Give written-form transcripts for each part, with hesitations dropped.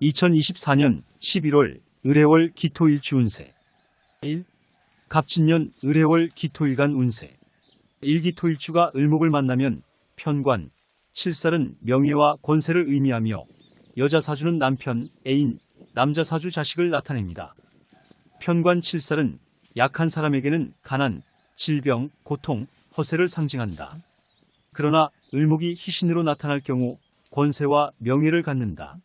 2024년 11월 을해월 기토일주 운세 1. 갑진년 을해월 기토일간 운세 1기토일주가 을목을 만나면 편관, 칠살은 명예와 권세를 의미하며 여자 사주는 남편, 애인, 남자 사주 자식을 나타냅니다. 편관 칠살은 약한 사람에게는 가난, 질병, 고통, 허세를 상징한다. 그러나 을목이 희신으로 나타날 경우 권세와 명예를 갖는다.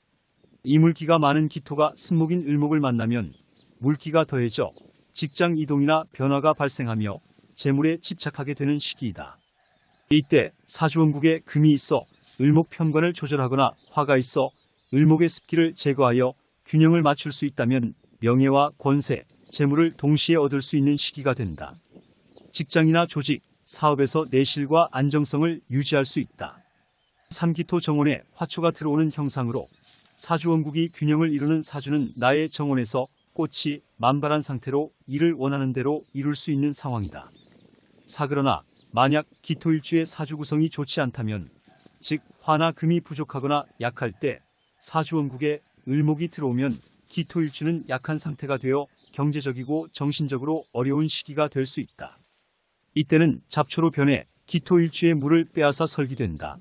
이물기가 많은 기토가 승목인 을목을 만나면 물기가 더해져 직장 이동이나 변화가 발생하며 재물에 집착하게 되는 시기이다. 이때 사주원국에 금이 있어 을목 편관을 조절하거나 화가 있어 을목의 습기를 제거하여 균형을 맞출 수 있다면 명예와 권세, 재물을 동시에 얻을 수 있는 시기가 된다. 직장이나 조직, 사업에서 내실과 안정성을 유지할 수 있다. 3기토 정원에 화초가 들어오는 형상으로 사주원국이 균형을 이루는 사주는 나의 정원에서 꽃이 만발한 상태로 이를 원하는 대로 이룰 수 있는 상황이다. 그러나 만약 기토일주의 사주 구성이 좋지 않다면, 즉 화나 금이 부족하거나 약할 때 사주원국에 을목이 들어오면 기토일주는 약한 상태가 되어 경제적이고 정신적으로 어려운 시기가 될 수 있다. 이때는 잡초로 변해 기토일주의 물을 빼앗아 설기된다.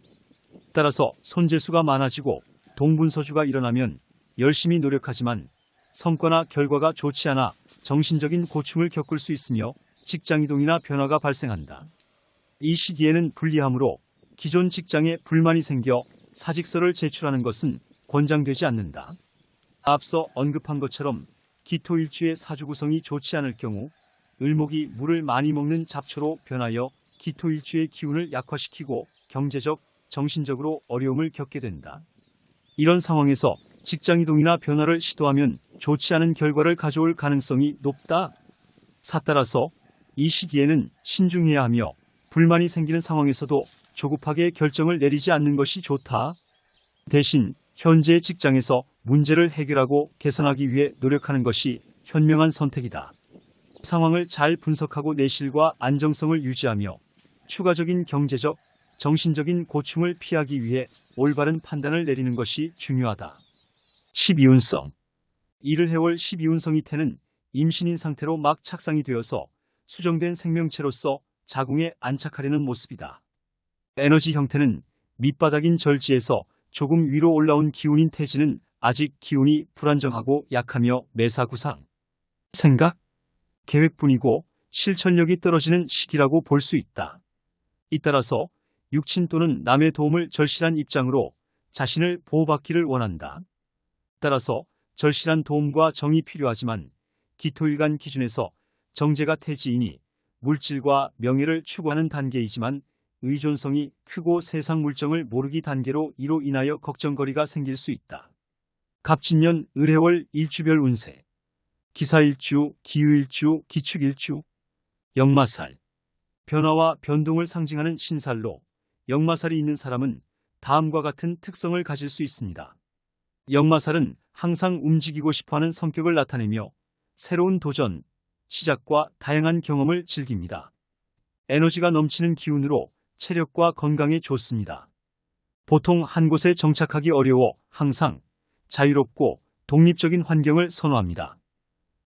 따라서 손재수가 많아지고 동분서주가 일어나면 열심히 노력하지만 성과나 결과가 좋지 않아 정신적인 고충을 겪을 수 있으며 직장이동이나 변화가 발생한다. 이 시기에는 불리하므로 기존 직장에 불만이 생겨 사직서를 제출하는 것은 권장되지 않는다. 앞서 언급한 것처럼 기토일주의 사주 구성이 좋지 않을 경우 을목이 물을 많이 먹는 잡초로 변하여 기토일주의 기운을 약화시키고 경제적, 정신적으로 어려움을 겪게 된다. 이런 상황에서 직장이동이나 변화를 시도하면 좋지 않은 결과를 가져올 가능성이 높다. 따라서 이 시기에는 신중해야 하며 불만이 생기는 상황에서도 조급하게 결정을 내리지 않는 것이 좋다. 대신 현재의 직장에서 문제를 해결하고 개선하기 위해 노력하는 것이 현명한 선택이다. 상황을 잘 분석하고 내실과 안정성을 유지하며 추가적인 경제적, 정신적인 고충을 피하기 위해 올바른 판단을 내리는 것이 중요하다. 12운성 1을해월 12운성이 태는 임신인 상태로 막 착상이 되어서 수정된 생명체로서 자궁에 안착하려는 모습이다. 에너지 형태는 밑바닥인 절지에서 조금 위로 올라온 기운인 태지는 아직 기운이 불안정하고 약하며 매사구상, 생각, 계획뿐이고 실천력이 떨어지는 시기라고 볼 수 있다. 잇따라서 육친 또는 남의 도움을 절실한 입장으로 자신을 보호받기를 원한다. 따라서 절실한 도움과 정이 필요하지만 기토일간 기준에서 정제가 태지이니 물질과 명예를 추구하는 단계이지만 의존성이 크고 세상 물정을 모르기 단계로 이로 인하여 걱정거리가 생길 수 있다. 갑진년 을해월 일주별 운세 기사일주, 기유일주, 기축일주 역마살 변화와 변동을 상징하는 신살로 역마살이 있는 사람은 다음과 같은 특성을 가질 수 있습니다. 역마살은 항상 움직이고 싶어하는 성격을 나타내며 새로운 도전, 시작과 다양한 경험을 즐깁니다. 에너지가 넘치는 기운으로 체력과 건강에 좋습니다. 보통 한 곳에 정착하기 어려워 항상 자유롭고 독립적인 환경을 선호합니다.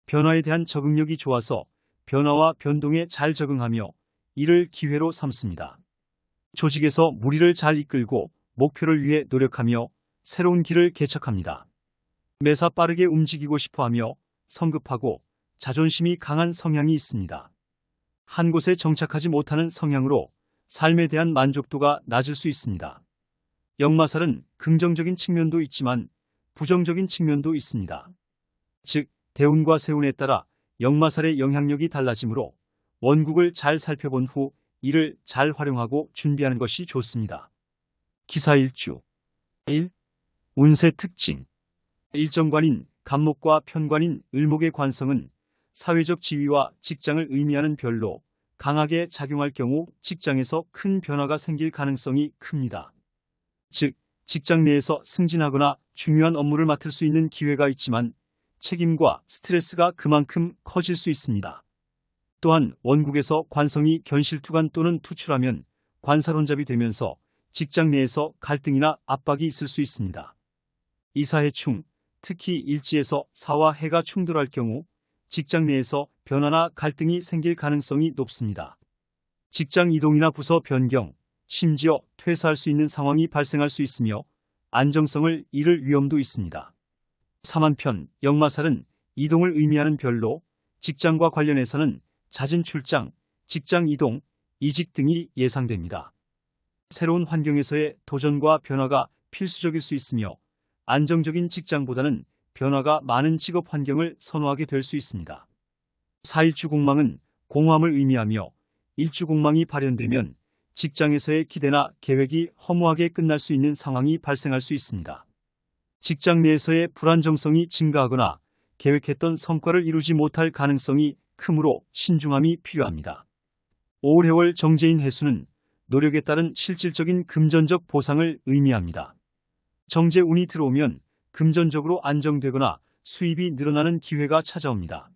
변화에 대한 적응력이 좋아서 변화와 변동에 잘 적응하며 이를 기회로 삼습니다. 조직에서 무리를 잘 이끌고 목표를 위해 노력하며 새로운 길을 개척합니다. 매사 빠르게 움직이고 싶어하며 성급하고 자존심이 강한 성향이 있습니다. 한 곳에 정착하지 못하는 성향으로 삶에 대한 만족도가 낮을 수 있습니다. 역마살은 긍정적인 측면도 있지만 부정적인 측면도 있습니다. 즉, 대운과 세운에 따라 역마살의 영향력이 달라지므로 원국을 잘 살펴본 후 이를 잘 활용하고 준비하는 것이 좋습니다. 기사일주 1. 운세 특징 일정관인 갑목과 편관인 을목의 관성은 사회적 지위와 직장을 의미하는 별로 강하게 작용할 경우 직장에서 큰 변화가 생길 가능성이 큽니다. 즉, 직장 내에서 승진하거나 중요한 업무를 맡을 수 있는 기회가 있지만 책임과 스트레스가 그만큼 커질 수 있습니다. 또한 원국에서 관성이 견실투관 또는 투출하면 관사론잡이 되면서 직장 내에서 갈등이나 압박이 있을 수 있습니다. 이사해충, 특히 일지에서 사와 해가 충돌할 경우 직장 내에서 변화나 갈등이 생길 가능성이 높습니다. 직장 이동이나 부서 변경, 심지어 퇴사할 수 있는 상황이 발생할 수 있으며 안정성을 잃을 위험도 있습니다. 3. 한편 역마살은 이동을 의미하는 별로 직장과 관련해서는 잦은 출장, 직장 이동, 이직 등이 예상됩니다. 새로운 환경에서의 도전과 변화가 필수적일 수 있으며 안정적인 직장보다는 변화가 많은 직업 환경을 선호하게 될 수 있습니다. 4일주 공망은 공허함을 의미하며 일주 공망이 발현되면 직장에서의 기대나 계획이 허무하게 끝날 수 있는 상황이 발생할 수 있습니다. 직장 내에서의 불안정성이 증가하거나 계획했던 성과를 이루지 못할 가능성이 크므로 신중함이 필요합니다. 5개월 정제인 해수는 노력에 따른 실질적인 금전적 보상을 의미합니다. 정제운이 들어오면 금전적으로 안정되거나 수입이 늘어나는 기회가 찾아옵니다.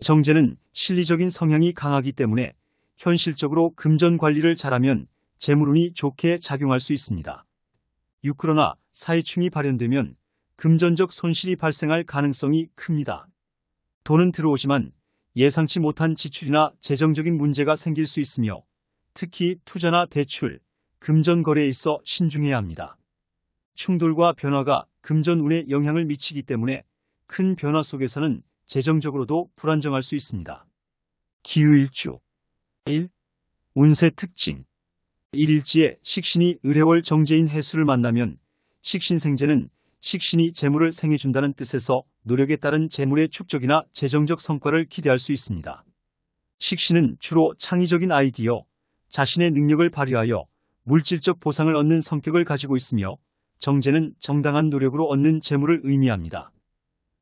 정제는 실리적인 성향이 강하기 때문에 현실적으로 금전 관리를 잘하면 재물운이 좋게 작용할 수 있습니다. 6. 그러나 사이충이 발현되면 금전적 손실이 발생할 가능성이 큽니다. 돈은 들어오지만 예상치 못한 지출이나 재정적인 문제가 생길 수 있으며 특히 투자나 대출, 금전 거래에 있어 신중해야 합니다. 충돌과 변화가 금전운에 영향을 미치기 때문에 큰 변화 속에서는 재정적으로도 불안정할 수 있습니다. 기후일주 1. 운세 특징 1일지에 식신이 을해월 정제인 해수를 만나면 식신생재는 식신이 재물을 생해준다는 뜻에서 노력에 따른 재물의 축적이나 재정적 성과를 기대할 수 있습니다. 식신은 주로 창의적인 아이디어, 자신의 능력을 발휘하여 물질적 보상을 얻는 성격을 가지고 있으며 정제는 정당한 노력으로 얻는 재물을 의미합니다.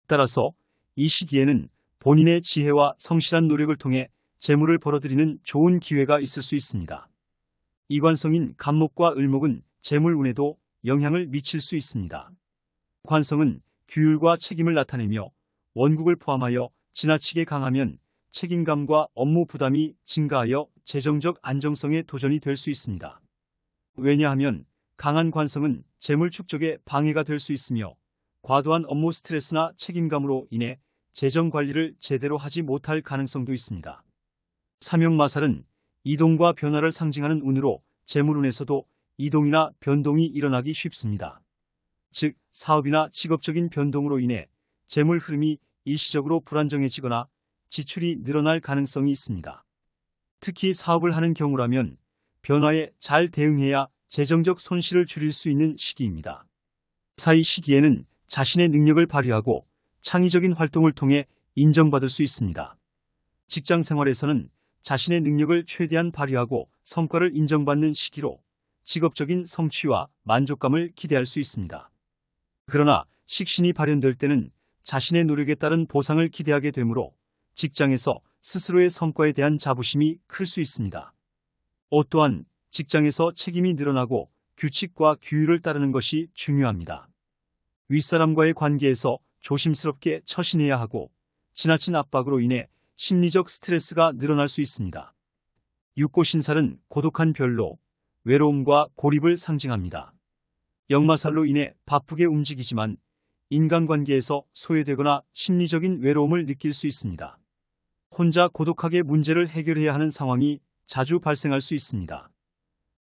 따라서 이 시기에는 본인의 지혜와 성실한 노력을 통해 재물을 벌어들이는 좋은 기회가 있을 수 있습니다. 이관성인 간목과 을목은 재물운에도 영향을 미칠 수 있습니다. 관성은 규율과 책임을 나타내며 원국을 포함하여 지나치게 강하면 책임감과 업무 부담이 증가하여 재정적 안정성에 도전이 될 수 있습니다. 왜냐하면 강한 관성은 재물 축적에 방해가 될 수 있으며 과도한 업무 스트레스나 책임감으로 인해 재정 관리를 제대로 하지 못할 가능성도 있습니다. 삼형마살은 이동과 변화를 상징하는 운으로 재물운에서도 이동이나 변동이 일어나기 쉽습니다. 즉, 사업이나 직업적인 변동으로 인해 재물 흐름이 일시적으로 불안정해지거나 지출이 늘어날 가능성이 있습니다. 특히 사업을 하는 경우라면 변화에 잘 대응해야 재정적 손실을 줄일 수 있는 시기입니다. 이 시기에는 자신의 능력을 발휘하고 창의적인 활동을 통해 인정받을 수 있습니다. 직장 생활에서는 자신의 능력을 최대한 발휘하고 성과를 인정받는 시기로 직업적인 성취와 만족감을 기대할 수 있습니다. 그러나 식신이 발현될 때는 자신의 노력에 따른 보상을 기대하게 되므로 직장에서 스스로의 성과에 대한 자부심이 클 수 있습니다. 또한 직장에서 책임이 늘어나고 규칙과 규율을 따르는 것이 중요합니다. 윗사람과의 관계에서 조심스럽게 처신해야 하고 지나친 압박으로 인해 심리적 스트레스가 늘어날 수 있습니다. 육고신살은 고독한 별로, 외로움과 고립을 상징합니다. 역마살로 인해 바쁘게 움직이지만 인간관계에서 소외되거나 심리적인 외로움을 느낄 수 있습니다. 혼자 고독하게 문제를 해결해야 하는 상황이 자주 발생할 수 있습니다.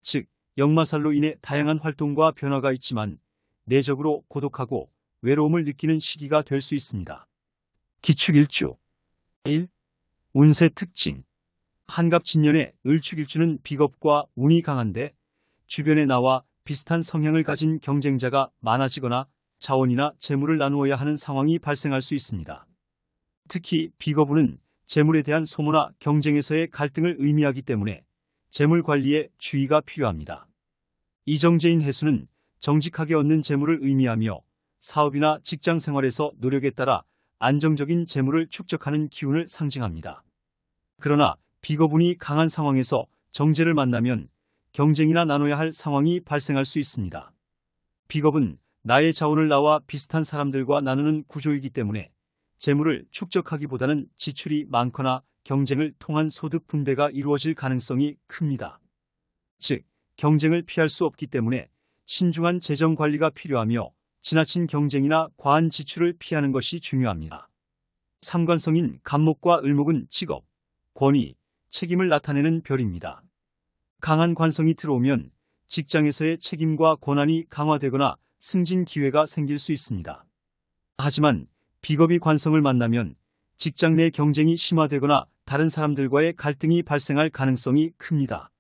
즉, 역마살로 인해 다양한 활동과 변화가 있지만 내적으로 고독하고 외로움을 느끼는 시기가 될 수 있습니다. 기축일주 1. 운세 특징 한갑진년의 을축일주는 비겁과 운이 강한데 주변에 나와 비슷한 성향을 가진 경쟁자가 많아지거나 자원이나 재물을 나누어야 하는 상황이 발생할 수 있습니다. 특히 비겁운은 재물에 대한 소모나 경쟁에서의 갈등을 의미하기 때문에 재물 관리에 주의가 필요합니다. 이정제인 해수는 정직하게 얻는 재물을 의미하며 사업이나 직장 생활에서 노력에 따라 안정적인 재물을 축적하는 기운을 상징합니다. 그러나 비겁운이 강한 상황에서 정제를 만나면 경쟁이나 나눠야 할 상황이 발생할 수 있습니다. 비겁은 나의 자원을 나와 비슷한 사람들과 나누는 구조이기 때문에 재물을 축적하기보다는 지출이 많거나 경쟁을 통한 소득 분배가 이루어질 가능성이 큽니다. 즉, 경쟁을 피할 수 없기 때문에 신중한 재정 관리가 필요하며 지나친 경쟁이나 과한 지출을 피하는 것이 중요합니다. 삼관성인 간목과 을목은 직업, 권위, 책임을 나타내는 별입니다. 강한 관성이 들어오면 직장에서의 책임과 권한이 강화되거나 승진 기회가 생길 수 있습니다. 하지만 비겁이 관성을 만나면 직장 내 경쟁이 심화되거나 다른 사람들과의 갈등이 발생할 가능성이 큽니다.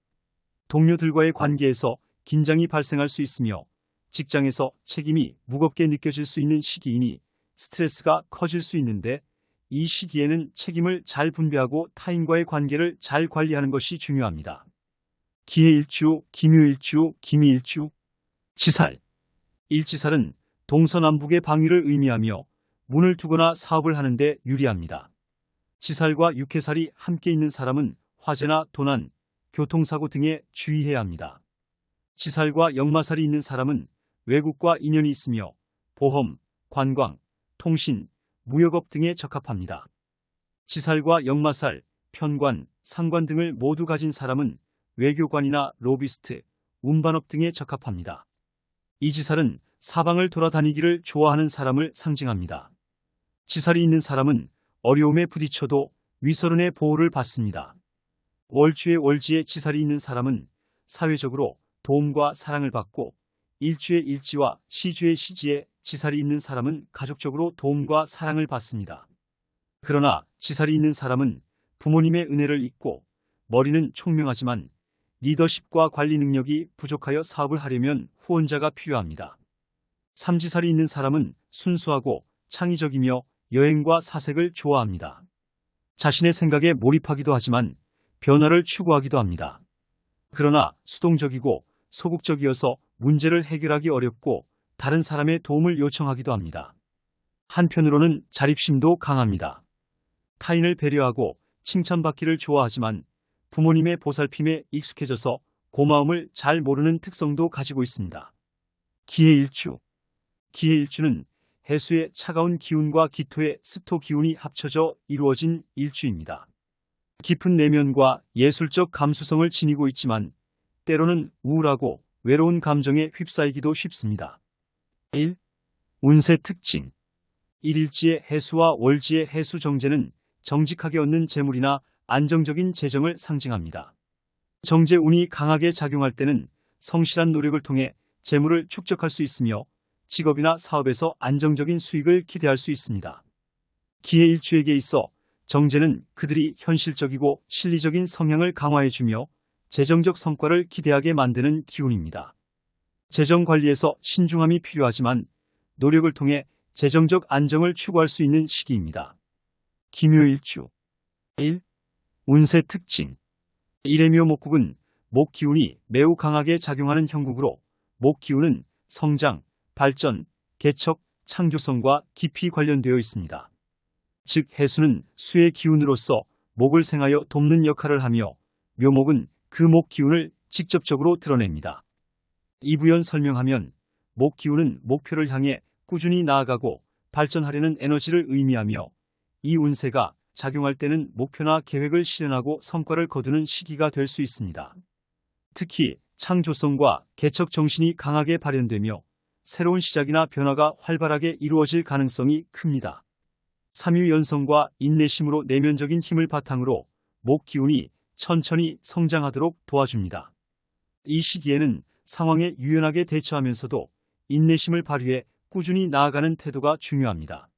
동료들과의 관계에서 긴장이 발생할 수 있으며 직장에서 책임이 무겁게 느껴질 수 있는 시기이니 스트레스가 커질 수 있는데, 이 시기에는 책임을 잘 분배하고 타인과의 관계를 잘 관리하는 것이 중요합니다. 기해일주, 기묘일주, 기미일주. 지살. 일지살은 동서남북의 방위를 의미하며 문을 두거나 사업을 하는데 유리합니다. 지살과 육해살이 함께 있는 사람은 화재나 도난, 교통사고 등에 주의해야 합니다. 지살과 역마살이 있는 사람은 외국과 인연이 있으며 보험, 관광, 통신, 무역업 등에 적합합니다. 지살과 역마살, 편관, 상관 등을 모두 가진 사람은 외교관이나 로비스트, 운반업 등에 적합합니다. 이 지살은 사방을 돌아다니기를 좋아하는 사람을 상징합니다. 지살이 있는 사람은 어려움에 부딪혀도 위서른의 보호를 받습니다. 월주의 월지에 지살이 있는 사람은 사회적으로 도움과 사랑을 받고, 일주의 일지와 시주의 시지에 지살이 있는 사람은 가족적으로 도움과 사랑을 받습니다. 그러나 지살이 있는 사람은 부모님의 은혜를 잊고 머리는 총명하지만 리더십과 관리 능력이 부족하여 사업을 하려면 후원자가 필요합니다. 삼지살이 있는 사람은 순수하고 창의적이며 여행과 사색을 좋아합니다. 자신의 생각에 몰입하기도 하지만 변화를 추구하기도 합니다. 그러나 수동적이고 소극적이어서 문제를 해결하기 어렵고 다른 사람의 도움을 요청하기도 합니다. 한편으로는 자립심도 강합니다. 타인을 배려하고 칭찬받기를 좋아하지만 부모님의 보살핌에 익숙해져서 고마움을 잘 모르는 특성도 가지고 있습니다. 기해일주. 기해일주는 해수의 차가운 기운과 기토의 습토 기운이 합쳐져 이루어진 일주입니다. 깊은 내면과 예술적 감수성을 지니고 있지만 때로는 우울하고 외로운 감정에 휩싸이기도 쉽습니다. 1. 운세 특징. 일일지의 해수와 월지의 해수 정제는 정직하게 얻는 재물이나 안정적인 재정을 상징합니다. 정제 운이 강하게 작용할 때는 성실한 노력을 통해 재물을 축적할 수 있으며 직업이나 사업에서 안정적인 수익을 기대할 수 있습니다. 기해일주에게 있어 정제는 그들이 현실적이고 실리적인 성향을 강화해주며 재정적 성과를 기대하게 만드는 기운입니다. 재정 관리에서 신중함이 필요하지만 노력을 통해 재정적 안정을 추구할 수 있는 시기입니다. 기묘일주. 1. 운세 특징. 일해묘 목국은 목 기운이 매우 강하게 작용하는 형국으로 목 기운은 성장, 발전, 개척, 창조성과 깊이 관련되어 있습니다. 즉 해수는 수의 기운으로서 목을 생하여 돕는 역할을 하며 묘목은 그 목 기운을 직접적으로 드러냅니다. 이부연 설명하면 목 기운은 목표를 향해 꾸준히 나아가고 발전하려는 에너지를 의미하며 이 운세가 작용할 때는 목표나 계획을 실현하고 성과를 거두는 시기가 될 수 있습니다. 특히 창조성과 개척 정신이 강하게 발현되며 새로운 시작이나 변화가 활발하게 이루어질 가능성이 큽니다. 삼유연성과 인내심으로 내면적인 힘을 바탕으로 목 기운이 천천히 성장하도록 도와줍니다. 이 시기에는 상황에 유연하게 대처하면서도 인내심을 발휘해 꾸준히 나아가는 태도가 중요합니다.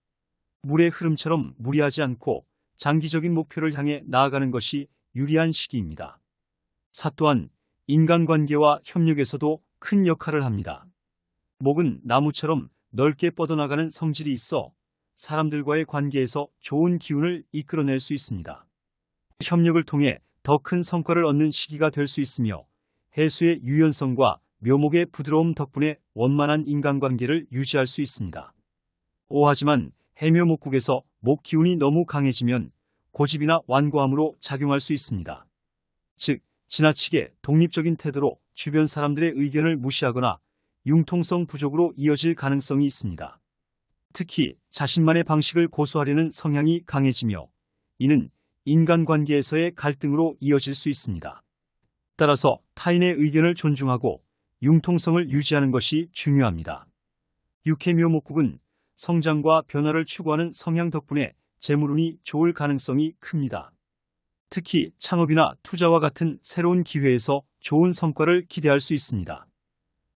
물의 흐름처럼 무리하지 않고 장기적인 목표를 향해 나아가는 것이 유리한 시기입니다. 사 또한 인간관계와 협력에서도 큰 역할을 합니다. 목은 나무처럼 넓게 뻗어나가는 성질이 있어 사람들과의 관계에서 좋은 기운을 이끌어낼 수 있습니다. 협력을 통해 더 큰 성과를 얻는 시기가 될 수 있으며 해수의 유연성과 묘목의 부드러움 덕분에 원만한 인간관계를 유지할 수 있습니다. 하지만 해묘목국에서 목 기운이 너무 강해지면 고집이나 완고함으로 작용할 수 있습니다. 즉, 지나치게 독립적인 태도로 주변 사람들의 의견을 무시하거나 융통성 부족으로 이어질 가능성이 있습니다. 특히 자신만의 방식을 고수하려는 성향이 강해지며 이는 인간관계에서의 갈등으로 이어질 수 있습니다. 따라서 타인의 의견을 존중하고 융통성을 유지하는 것이 중요합니다. 육해묘목국은 성장과 변화를 추구하는 성향 덕분에 재물운이 좋을 가능성이 큽니다. 특히 창업이나 투자와 같은 새로운 기회에서 좋은 성과를 기대할 수 있습니다.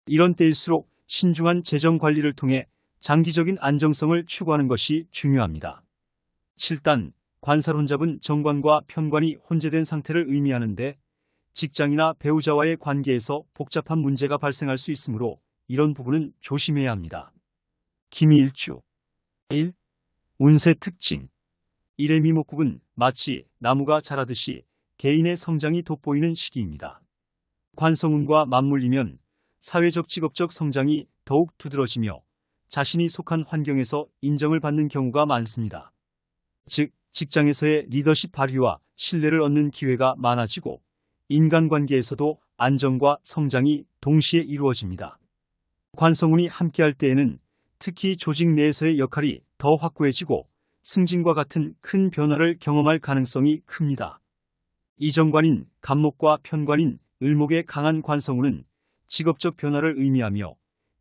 이런 때일수록 신중한 재정 관리를 통해 장기적인 안정성을 추구하는 것이 중요합니다. 7단 관사론 잡은 정관과 편관이 혼재된 상태를 의미하는데 직장이나 배우자와의 관계에서 복잡한 문제가 발생할 수 있으므로 이런 부분은 조심해야 합니다. 기미일주 1. 운세 특징 일해미목국은 마치 나무가 자라듯이 개인의 성장이 돋보이는 시기입니다. 관성운과 맞물리면 사회적 직업적 성장이 더욱 두드러지며 자신이 속한 환경에서 인정을 받는 경우가 많습니다. 즉, 직장에서의 리더십 발휘와 신뢰를 얻는 기회가 많아지고 인간관계에서도 안정과 성장이 동시에 이루어집니다. 관성운이 함께할 때에는 특히 조직 내에서의 역할이 더 확고해지고 승진과 같은 큰 변화를 경험할 가능성이 큽니다. 이정관인 간목과 편관인 을목의 강한 관성운은 직업적 변화를 의미하며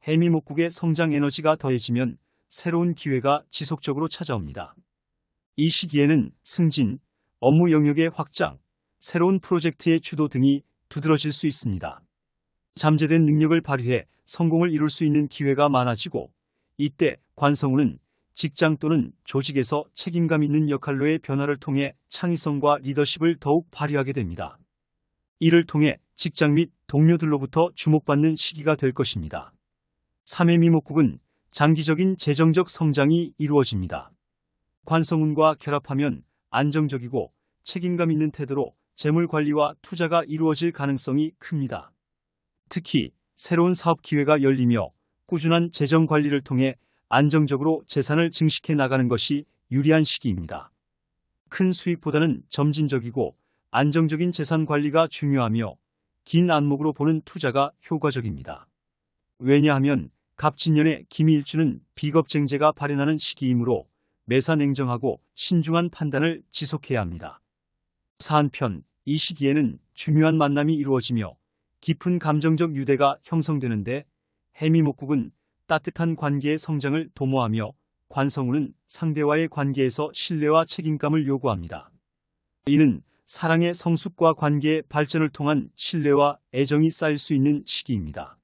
해미목국의 성장 에너지가 더해지면 새로운 기회가 지속적으로 찾아옵니다. 이 시기에는 승진, 업무 영역의 확장, 새로운 프로젝트의 주도 등이 두드러질 수 있습니다. 잠재된 능력을 발휘해 성공을 이룰 수 있는 기회가 많아지고 이때 관성운은 직장 또는 조직에서 책임감 있는 역할로의 변화를 통해 창의성과 리더십을 더욱 발휘하게 됩니다. 이를 통해 직장 및 동료들로부터 주목받는 시기가 될 것입니다. 3해미목국은 장기적인 재정적 성장이 이루어집니다. 관성운과 결합하면 안정적이고 책임감 있는 태도로 재물 관리와 투자가 이루어질 가능성이 큽니다. 특히 새로운 사업 기회가 열리며 꾸준한 재정 관리를 통해 안정적으로 재산을 증식해 나가는 것이 유리한 시기입니다. 큰 수익보다는 점진적이고 안정적인 재산 관리가 중요하며 긴 안목으로 보는 투자가 효과적입니다. 왜냐하면 갑진년의 기미일주는 비겁쟁제가 발현하는 시기이므로 매사 냉정하고 신중한 판단을 지속해야 합니다. 한편 이 시기에는 중요한 만남이 이루어지며 깊은 감정적 유대가 형성되는데 해미목국은 따뜻한 관계의 성장을 도모하며 관성운은 상대와의 관계에서 신뢰와 책임감을 요구합니다. 이는 사랑의 성숙과 관계의 발전을 통한 신뢰와 애정이 쌓일 수 있는 시기입니다.